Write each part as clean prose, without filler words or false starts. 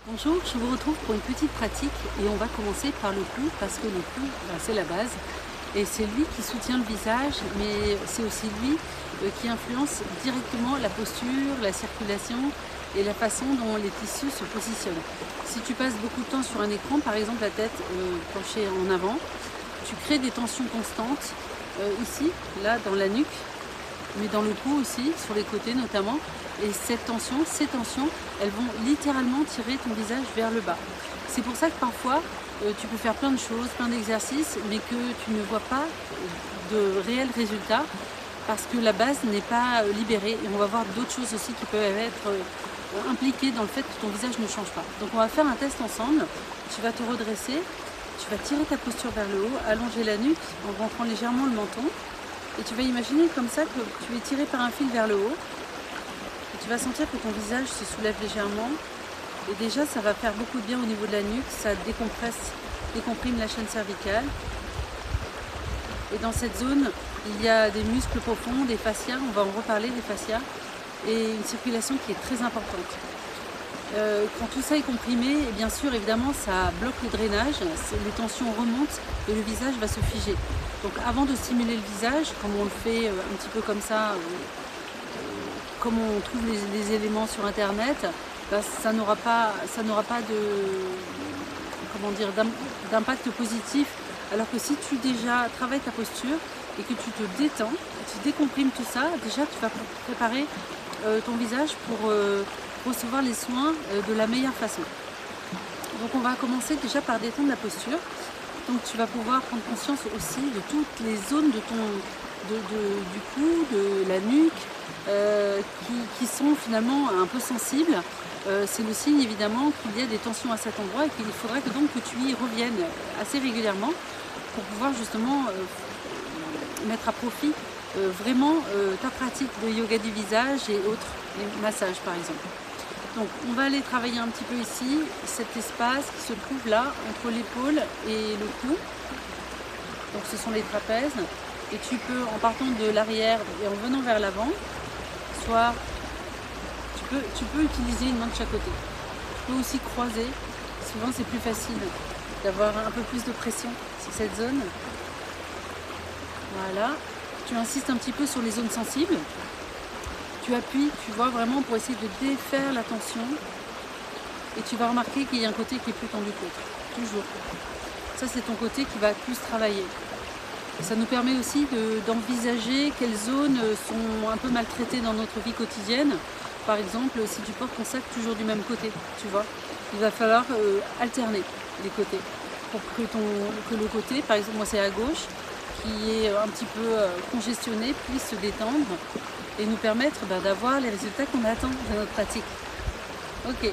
Bonjour, je vous retrouve pour une petite pratique et on va commencer par le cou parce que le cou, c'est la base et c'est lui qui soutient le visage, mais c'est aussi lui qui influence directement la posture, la circulation et la façon dont les tissus se positionnent. Si tu passes beaucoup de temps sur un écran, par exemple la tête penchée en avant, tu crées des tensions constantes ici, là dans la nuque, mais dans le cou aussi, sur les côtés notamment. Et ces tensions, elles vont littéralement tirer ton visage vers le bas. C'est pour ça que parfois, tu peux faire plein de choses, plein d'exercices, mais que tu ne vois pas de réels résultats parce que la base n'est pas libérée. Et on va voir d'autres choses aussi qui peuvent être impliquées dans le fait que ton visage ne change pas. Donc on va faire un test ensemble. Tu vas te redresser, tu vas tirer ta posture vers le haut, allonger la nuque en rentrant légèrement le menton. Et tu vas imaginer comme ça que tu es tiré par un fil vers le haut. Et tu vas sentir que ton visage se soulève légèrement. Et déjà, ça va faire beaucoup de bien au niveau de la nuque. Ça décomprime la chaîne cervicale. Et dans cette zone, il y a des muscles profonds, des fascias. On va en reparler des fascias. Et une circulation qui est très importante. Quand tout ça est comprimé, et bien sûr, évidemment, ça bloque le drainage, les tensions remontent et le visage va se figer. Donc avant de stimuler le visage, comme on le fait un petit peu comme ça, comme on trouve les éléments sur internet, bah, ça n'aura pas d'impact positif. Alors que si tu déjà travailles ta posture et que tu te détends, tu décomprimes tout ça, déjà tu vas préparer ton visage pour recevoir les soins de la meilleure façon. Donc on va commencer déjà par détendre la posture. Donc tu vas pouvoir prendre conscience aussi de toutes les zones du cou, de la nuque, qui sont finalement un peu sensibles. C'est le signe évidemment qu'il y a des tensions à cet endroit et qu'il faudra donc que tu y reviennes assez régulièrement pour pouvoir justement mettre à profit vraiment ta pratique de yoga du visage et autres, les massages par exemple. Donc on va aller travailler un petit peu ici, cet espace qui se trouve là, entre l'épaule et le cou. Donc ce sont les trapèzes. Et tu peux, en partant de l'arrière et en venant vers l'avant, soit tu peux utiliser une main de chaque côté. Tu peux aussi croiser. Souvent c'est plus facile d'avoir un peu plus de pression sur cette zone. Voilà. Tu insistes un petit peu sur les zones sensibles. Tu appuies, tu vois, vraiment pour essayer de défaire la tension. Et tu vas remarquer qu'il y a un côté qui est plus tendu que l'autre. Toujours. Ça, c'est ton côté qui va plus travailler. Et ça nous permet aussi d'envisager quelles zones sont un peu maltraitées dans notre vie quotidienne. Par exemple, si tu portes ton sac toujours du même côté, tu vois, il va falloir alterner les côtés. Pour que le côté, par exemple, moi c'est à gauche, qui est un petit peu congestionné, puisse se détendre et nous permettre d'avoir les résultats qu'on attend de notre pratique. Ok,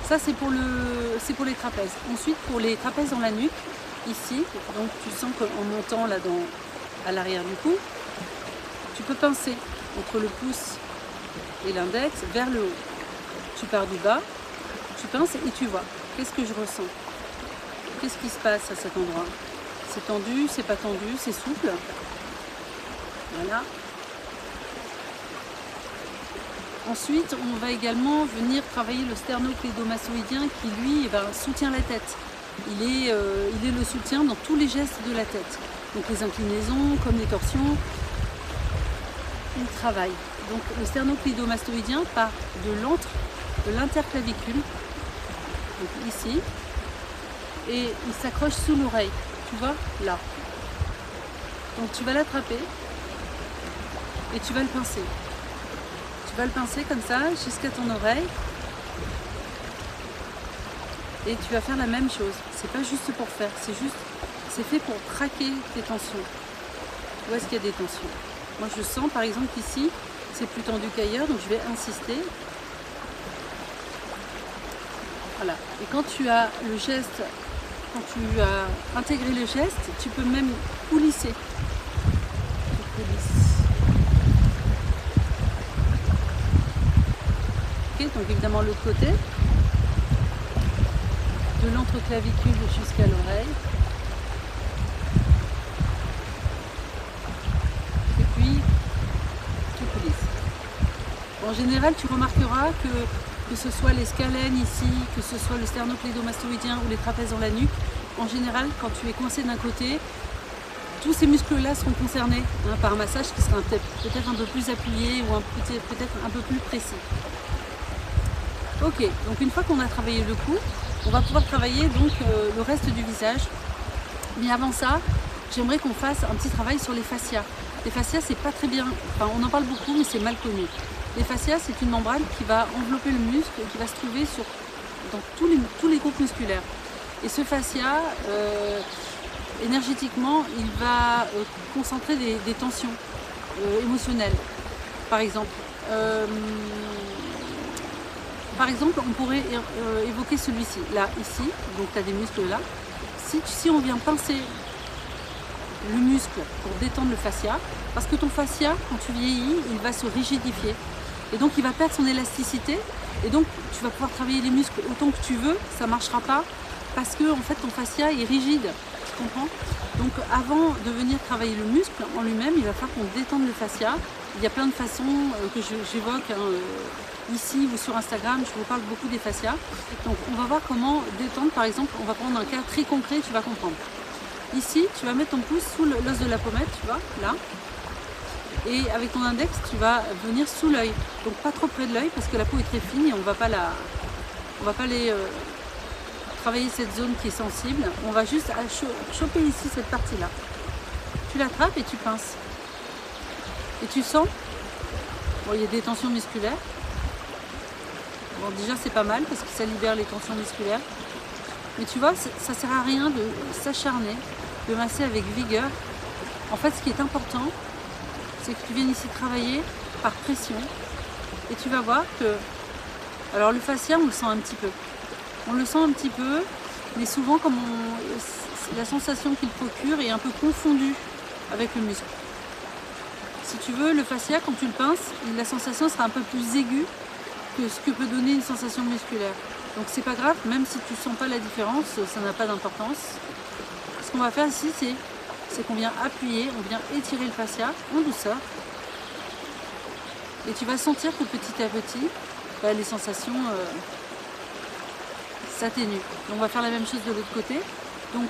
ça c'est pour les trapèzes. Ensuite pour les trapèzes dans la nuque, ici, donc tu sens qu'en montant là à l'arrière du cou, tu peux pincer entre le pouce et l'index vers le haut. Tu pars du bas, tu pinces et tu vois. Qu'est-ce que je ressens? Qu'est-ce qui se passe à cet endroit? C'est tendu, c'est pas tendu, c'est souple. Voilà. Ensuite, on va également venir travailler le sternocléidomastoïdien qui, lui, soutient la tête. Il est le soutien dans tous les gestes de la tête. Donc les inclinaisons, comme les torsions, il travaille. Donc le sternocléidomastoïdien part de l'interclavicule, donc ici, et il s'accroche sous l'oreille, tu vois, là. Donc tu vas l'attraper et tu vas le pincer. Tu vas le pincer comme ça jusqu'à ton oreille et tu vas faire la même chose. C'est pas juste pour faire, c'est fait pour traquer tes tensions. Où est-ce qu'il y a des tensions? Moi je sens par exemple ici, c'est plus tendu qu'ailleurs, donc je vais insister. Voilà. Et quand tu as le geste, quand tu as intégré le geste, tu peux même coulisser. Tu coulisses. Ok, donc évidemment l'autre côté. De l'entreclavicule jusqu'à l'oreille. Et puis, tu coulisses. En général, tu remarqueras que que ce soit les scalènes ici, que ce soit le sternocléidomastoïdien ou les trapèzes dans la nuque, en général, quand tu es coincé d'un côté, tous ces muscles-là seront concernés par un massage qui sera peut-être un peu plus appuyé ou peut-être un peu plus précis. Ok, donc une fois qu'on a travaillé le cou, on va pouvoir travailler donc le reste du visage. Mais avant ça, j'aimerais qu'on fasse un petit travail sur les fascias. Les fascias, c'est pas très bien, enfin on en parle beaucoup, mais c'est mal connu. Les fascias, c'est une membrane qui va envelopper le muscle et qui va se trouver dans tous les groupes musculaires. Et ce fascia, énergétiquement, il va concentrer des tensions émotionnelles. Par exemple, on pourrait évoquer celui-ci, là, ici, donc tu as des muscles là. Si on vient pincer le muscle pour détendre le fascia, parce que ton fascia, quand tu vieillis, il va se rigidifier. Et donc il va perdre son élasticité, et donc tu vas pouvoir travailler les muscles autant que tu veux, ça ne marchera pas, parce que en fait ton fascia est rigide, tu comprends? Donc avant de venir travailler le muscle en lui-même, il va falloir qu'on détende le fascia. Il y a plein de façons que j'évoque ici ou sur Instagram, je vous parle beaucoup des fascias. Donc on va voir comment détendre, par exemple, on va prendre un cas très concret, tu vas comprendre. Ici, tu vas mettre ton pouce sous l'os de la pommette, tu vois, là. Et avec ton index, tu vas venir sous l'œil. Donc pas trop près de l'œil parce que la peau est très fine et on va pas aller travailler cette zone qui est sensible. On va juste choper ici cette partie-là. Tu l'attrapes et tu pinces. Et tu sens, bon, il y a des tensions musculaires. Bon, déjà c'est pas mal parce que ça libère les tensions musculaires. Mais tu vois, ça sert à rien de s'acharner, de masser avec vigueur. En fait, ce qui est important, c'est que tu viennes ici travailler par pression. Et tu vas voir que, alors le fascia, on le sent un petit peu. On le sent un petit peu, mais souvent, comme la sensation qu'il procure est un peu confondue avec le muscle. Si tu veux, le fascia, quand tu le pinces, la sensation sera un peu plus aiguë que ce que peut donner une sensation musculaire. Donc c'est pas grave, même si tu sens pas la différence, ça n'a pas d'importance. Ce qu'on va faire ici, c'est qu'on vient appuyer, on vient étirer le fascia en douceur. Et tu vas sentir que petit à petit, les sensations s'atténuent. On va faire la même chose de l'autre côté. Donc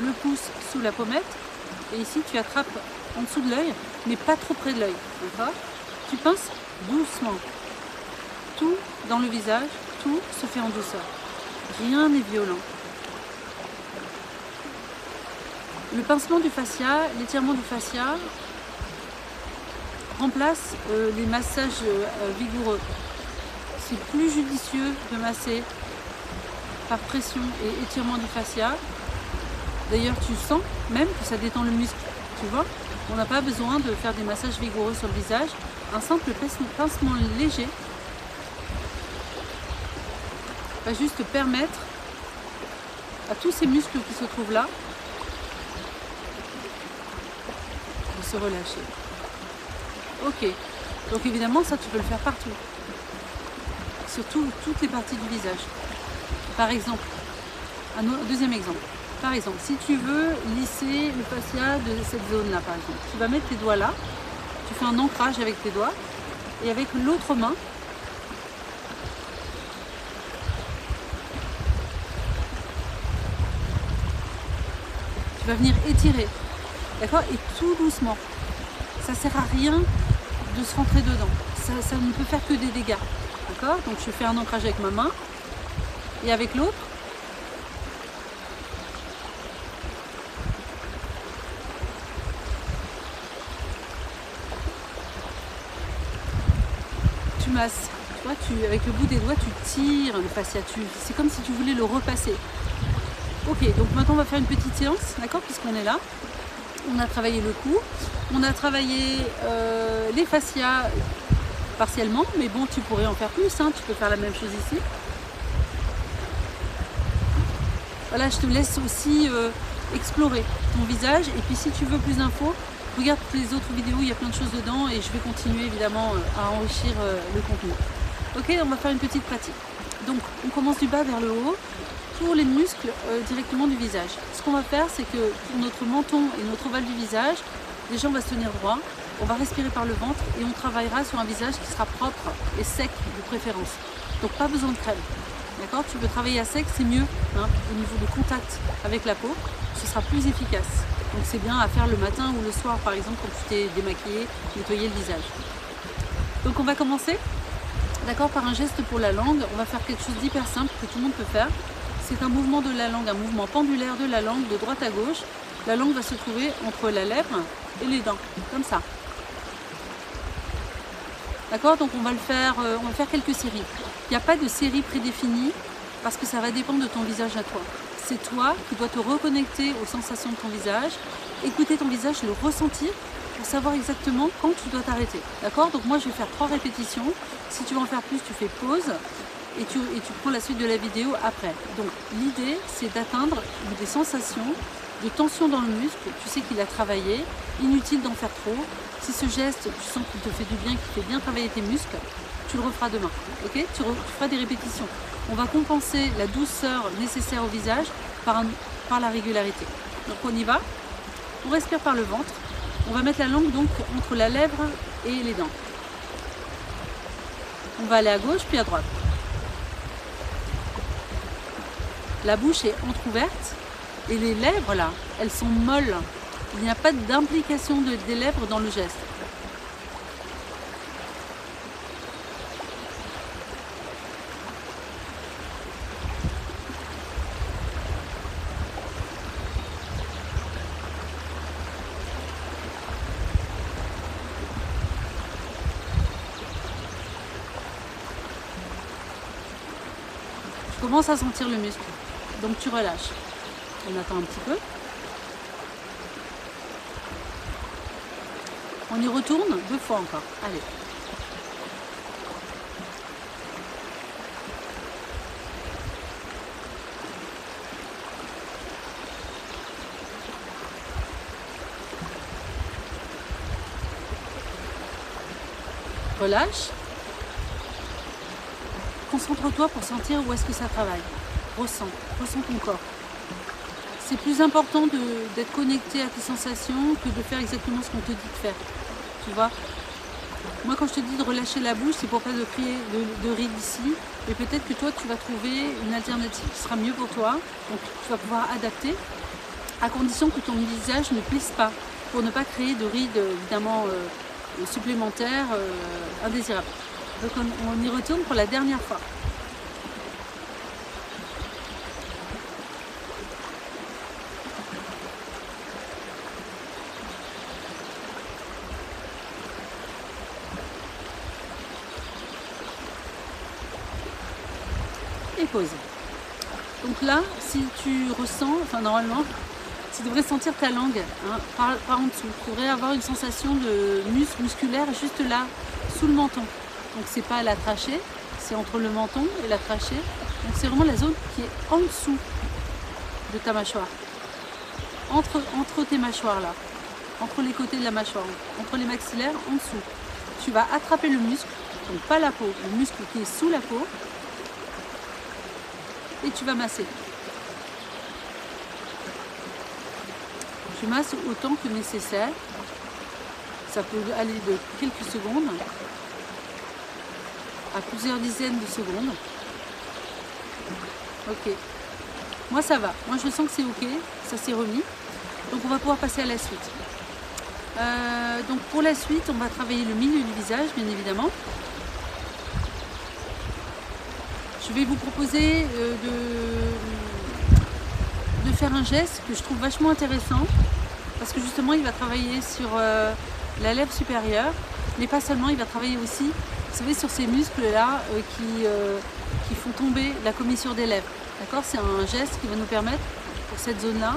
le pouce sous la pommette. Et ici, tu attrapes en dessous de l'œil, mais pas trop près de l'œil. Tu pinces doucement. Tout dans le visage, tout se fait en douceur. Rien n'est violent. Le pincement du fascia, l'étirement du fascia remplace les massages vigoureux. C'est plus judicieux de masser par pression et étirement du fascia. D'ailleurs, tu sens même que ça détend le muscle. Tu vois, on n'a pas besoin de faire des massages vigoureux sur le visage. Un simple pincement léger va juste permettre à tous ces muscles qui se trouvent là de se relâcher. Ok, donc évidemment ça tu peux le faire partout, sur toutes les parties du visage. Par exemple, deuxième exemple, par exemple, si tu veux lisser le fascia de cette zone là par exemple, tu vas mettre tes doigts là, tu fais un ancrage avec tes doigts et avec l'autre main, tu vas venir étirer, d'accord? Et tout doucement. Ça sert à rien de se rentrer dedans. Ça ne peut faire que des dégâts, d'accord? Donc je fais un ancrage avec ma main et avec l'autre. Tu masses. Tu vois, avec le bout des doigts, tu tires le fascia. C'est comme si tu voulais le repasser. Ok, donc maintenant on va faire une petite séance, d'accord, puisqu'on est là. On a travaillé le cou, on a travaillé les fascias partiellement, mais bon, tu pourrais en faire plus, hein, tu peux faire la même chose ici. Voilà, je te laisse aussi explorer ton visage, et puis si tu veux plus d'infos, regarde les autres vidéos, il y a plein de choses dedans, et je vais continuer évidemment à enrichir le contenu. Ok, on va faire une petite pratique. Donc, on commence du bas vers le haut, pour les muscles directement du visage. Ce qu'on va faire, c'est que pour notre menton et notre ovale du visage, déjà on va se tenir droit, on va respirer par le ventre et on travaillera sur un visage qui sera propre et sec de préférence. Donc pas besoin de crème. D'accord? Tu veux travailler à sec, c'est mieux hein, au niveau de contact avec la peau, ce sera plus efficace. Donc c'est bien à faire le matin ou le soir par exemple quand tu t'es démaquillé, nettoyer le visage. Donc on va commencer, d'accord, par un geste pour la langue. On va faire quelque chose d'hyper simple que tout le monde peut faire. C'est un mouvement de la langue, un mouvement pendulaire de la langue de droite à gauche. La langue va se trouver entre la lèvre et les dents, comme ça. D'accord? Donc on va faire quelques séries. Il n'y a pas de série prédéfinie parce que ça va dépendre de ton visage à toi. C'est toi qui dois te reconnecter aux sensations de ton visage, écouter ton visage, le ressentir pour savoir exactement quand tu dois t'arrêter. D'accord? Donc moi je vais faire 3 répétitions. Si tu veux en faire plus, tu fais pause et tu prends la suite de la vidéo après. Donc l'idée c'est d'atteindre des sensations de tension dans le muscle. Tu sais qu'il a travaillé, inutile d'en faire trop. Si ce geste, tu sens qu'il te fait du bien, qu'il fait bien travailler tes muscles, tu le referas demain. Okay? Tu feras des répétitions. On va compenser la douceur nécessaire au visage par la régularité. Donc on y va. On respire par le ventre. On va mettre la langue donc entre la lèvre et les dents. On va aller à gauche puis à droite. La bouche est entrouverte et les lèvres là, elles sont molles. Il n'y a pas d'implication des lèvres dans le geste. Tu commences à sentir le muscle, donc tu relâches. On attend un petit peu. On y retourne 2 fois encore. Allez. Relâche. Concentre-toi pour sentir où est-ce que ça travaille. Ressens ton corps. C'est plus important d'être connecté à tes sensations que de faire exactement ce qu'on te dit de faire. Tu vois? Moi, quand je te dis de relâcher la bouche, c'est pour pas de créer de rides ici. Mais peut-être que toi, tu vas trouver une alternative qui sera mieux pour toi. Donc, tu vas pouvoir adapter à condition que ton visage ne plisse pas pour ne pas créer de rides, évidemment, supplémentaires, indésirables. Donc, on y retourne pour la dernière fois. Et pause. Donc là, si tu ressens, enfin normalement, tu devrais sentir ta langue hein, par en dessous. Tu devrais avoir une sensation de musculaire juste là, sous le menton. Donc c'est pas la trachée, c'est entre le menton et la trachée. Donc c'est vraiment la zone qui est en dessous de ta mâchoire. Entre tes mâchoires là, entre les côtés de la mâchoire, entre les maxillaires, en dessous. Tu vas attraper le muscle, donc pas la peau, le muscle qui est sous la peau. Et tu vas masser. Tu masses autant que nécessaire. Ça peut aller de quelques secondes à plusieurs dizaines de secondes. Ok. Moi ça va. Moi je sens que c'est ok. Ça s'est remis. Donc on va pouvoir passer à la suite. Donc pour la suite, on va travailler le milieu du visage, bien évidemment. Je vais vous proposer de faire un geste que je trouve vachement intéressant parce que justement il va travailler sur la lèvre supérieure, mais pas seulement, il va travailler aussi, vous savez, sur ces muscles là qui font tomber la commissure des lèvres. D'accord? C'est un geste qui va nous permettre pour cette zone là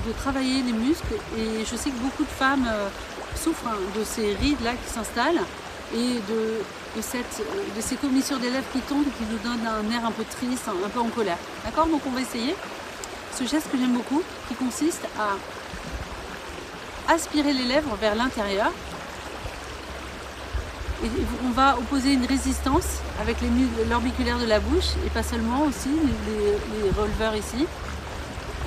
de travailler les muscles, et je sais que beaucoup de femmes souffrent de ces rides là qui s'installent et de ces commissures des lèvres qui tombent et qui nous donnent un air un peu triste, un peu en colère. D'accord? Donc on va essayer ce geste que j'aime beaucoup, qui consiste à aspirer les lèvres vers l'intérieur. Et on va opposer une résistance avec l'orbiculaire de la bouche, et pas seulement, aussi les releveurs ici.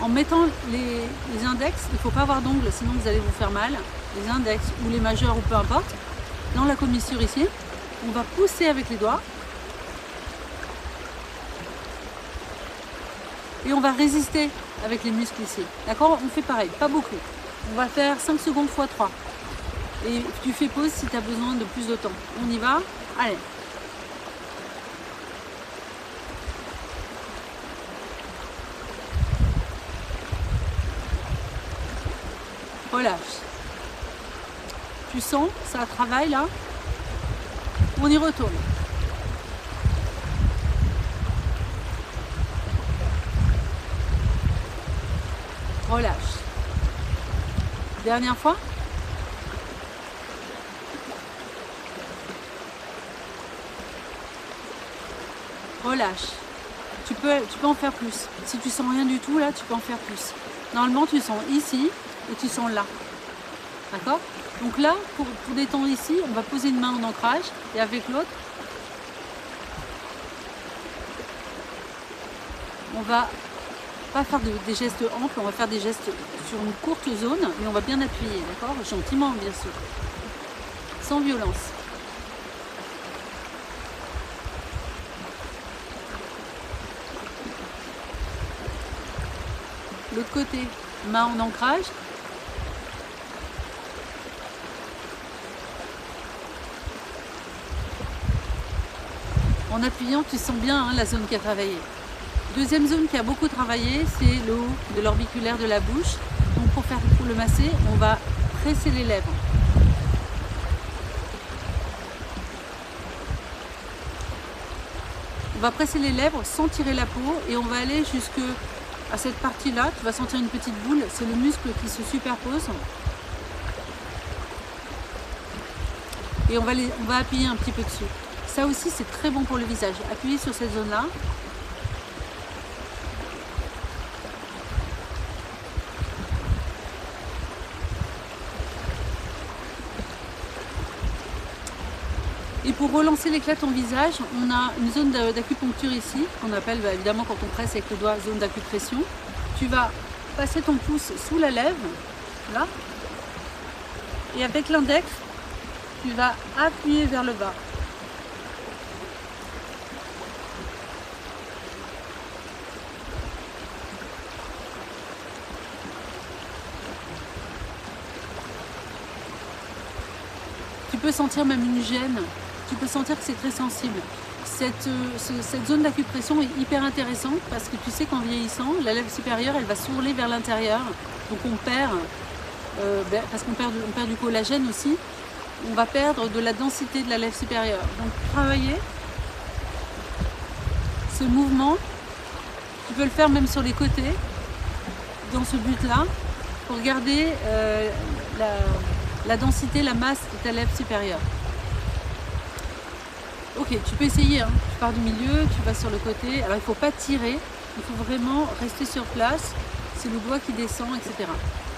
En mettant les index, il ne faut pas avoir d'ongles, sinon vous allez vous faire mal. les index ou les majeurs ou peu importe, dans la commissure ici, on va pousser avec les doigts et on va résister avec les muscles ici. D'accord? On fait pareil, pas beaucoup. On va faire 5 secondes x 3. Et tu fais pause si tu as besoin de plus de temps. On y va? Allez. Relâche. Tu sens, ça travaille là. On y retourne. Relâche. Dernière fois. Relâche. Tu peux en faire plus. Si tu sens rien du tout là, tu peux en faire plus. Normalement, tu sens ici et tu sens là. D'accord? Donc là, pour détendre ici, on va poser une main en ancrage et avec l'autre, on va pas faire des gestes amples, on va faire des gestes sur une courte zone, mais on va bien appuyer, d'accord? Gentiment, bien sûr. Sans violence. L'autre côté, main en ancrage. En appuyant, tu sens bien la zone qui a travaillé. Deuxième zone qui a beaucoup travaillé, c'est le haut de l'orbiculaire de la bouche. Donc pour le masser, on va presser les lèvres. On va presser les lèvres sans tirer la peau et on va aller jusque à cette partie-là. Tu vas sentir une petite boule, c'est le muscle qui se superpose. Et on va appuyer un petit peu dessus. Ça aussi, c'est très bon pour le visage. Appuyez sur cette zone-là. Et pour relancer l'éclat de ton visage, on a une zone d'acupuncture ici, qu'on appelle évidemment quand on presse avec le doigt, zone d'acupression. Tu vas passer ton pouce sous la lèvre, là, et avec l'index, tu vas appuyer vers le bas. Tu peux sentir même une gêne, tu peux sentir que c'est très sensible. Cette zone d'acupression est hyper intéressante parce que tu sais qu'en vieillissant, la lèvre supérieure, elle va s'ourler vers l'intérieur. Donc on perd, parce qu'on perd du collagène aussi, on va perdre de la densité de la lèvre supérieure. Donc travailler ce mouvement, tu peux le faire même sur les côtés, dans ce but-là, pour garder la densité, la masse de ta lèvre supérieure. Ok, tu peux essayer, hein. Tu pars du milieu, tu vas sur le côté. Alors il ne faut pas tirer, il faut vraiment rester sur place. C'est le doigt qui descend, etc.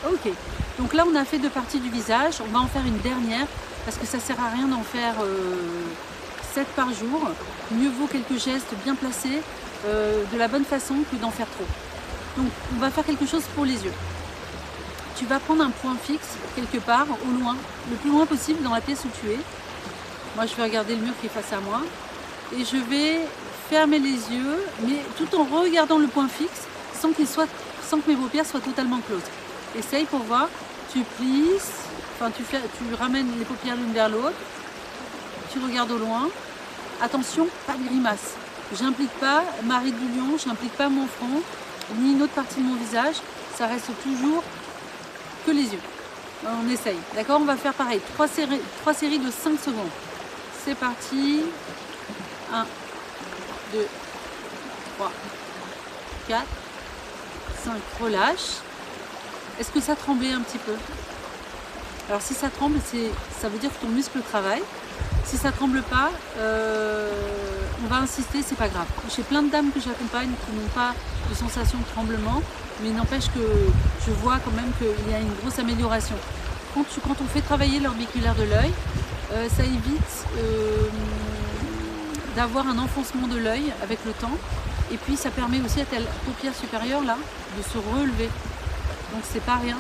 Ok, donc là on a fait 2 parties du visage. On va en faire une dernière parce que ça ne sert à rien d'en faire 7 par jour. Mieux vaut quelques gestes bien placés de la bonne façon que d'en faire trop. Donc on va faire quelque chose pour les yeux. Tu vas prendre un point fixe quelque part au loin, le plus loin possible dans la pièce où tu es. Moi, je vais regarder le mur qui est face à moi et je vais fermer les yeux, mais tout en regardant le point fixe sans que mes paupières soient totalement closes. Essaye pour voir. Tu plisses, tu ramènes les paupières l'une vers l'autre. Tu regardes au loin. Attention, pas de grimace. J'implique pas ma ride du lion, je n'implique pas mon front, ni une autre partie de mon visage. Ça reste toujours que les yeux. On essaye. D'accord? On va faire pareil. 3 séries de 5 secondes. C'est parti. 1, 2, 3, 4, 5. Relâche. Est-ce que ça tremblait un petit peu? Alors si ça tremble, ça veut dire que ton muscle travaille. Si ça tremble pas, on va insister, c'est pas grave. J'ai plein de dames que j'accompagne qui n'ont pas de sensation de tremblement, mais il n'empêche que je vois quand même qu'il y a une grosse amélioration. Quand on fait travailler l'orbiculaire de l'œil, ça évite d'avoir un enfoncement de l'œil avec le temps, et puis ça permet aussi à ta paupière supérieure là de se relever. Donc c'est pas rien.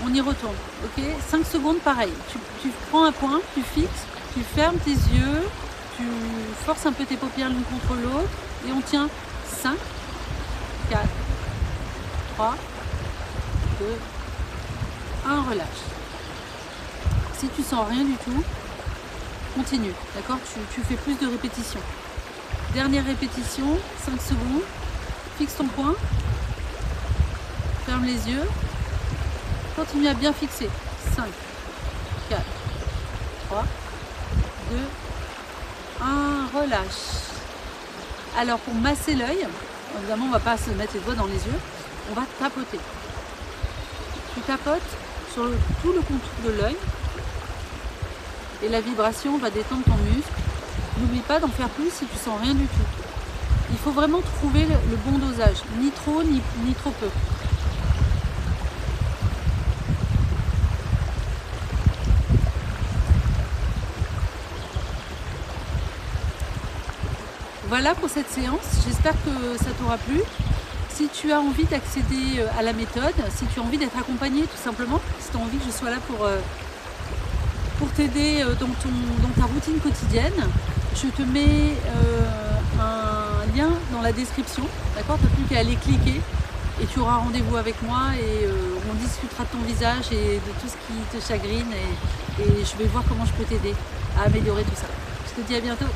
On y retourne, ok? 5 secondes, pareil. Tu prends un point, tu fixes, tu fermes tes yeux, tu forces un peu tes paupières l'une contre l'autre et on tient 5, 4, 3, 2, 1, relâche. Si tu sens rien du tout, continue, d'accord? Tu fais plus de répétitions. Dernière répétition, 5 secondes, fixe ton point, ferme les yeux, continue à bien fixer. 5, 4, 3, 2, 1, relâche. Alors pour masser l'œil, évidemment on ne va pas se mettre les doigts dans les yeux, on va tapoter. Tu tapotes sur tout le contour de l'œil et la vibration va détendre ton muscle. N'oublie pas d'en faire plus si tu sens rien du tout. Il faut vraiment trouver le bon dosage, ni trop ni trop peu. Voilà pour cette séance, j'espère que ça t'aura plu. Si tu as envie d'accéder à la méthode, si tu as envie d'être accompagné tout simplement, si tu as envie que je sois là pour t'aider dans ta routine quotidienne, je te mets un lien dans la description, d'accord? Tu n'as plus qu'à aller cliquer et tu auras rendez-vous avec moi et on discutera de ton visage et de tout ce qui te chagrine et je vais voir comment je peux t'aider à améliorer tout ça. Je te dis à bientôt.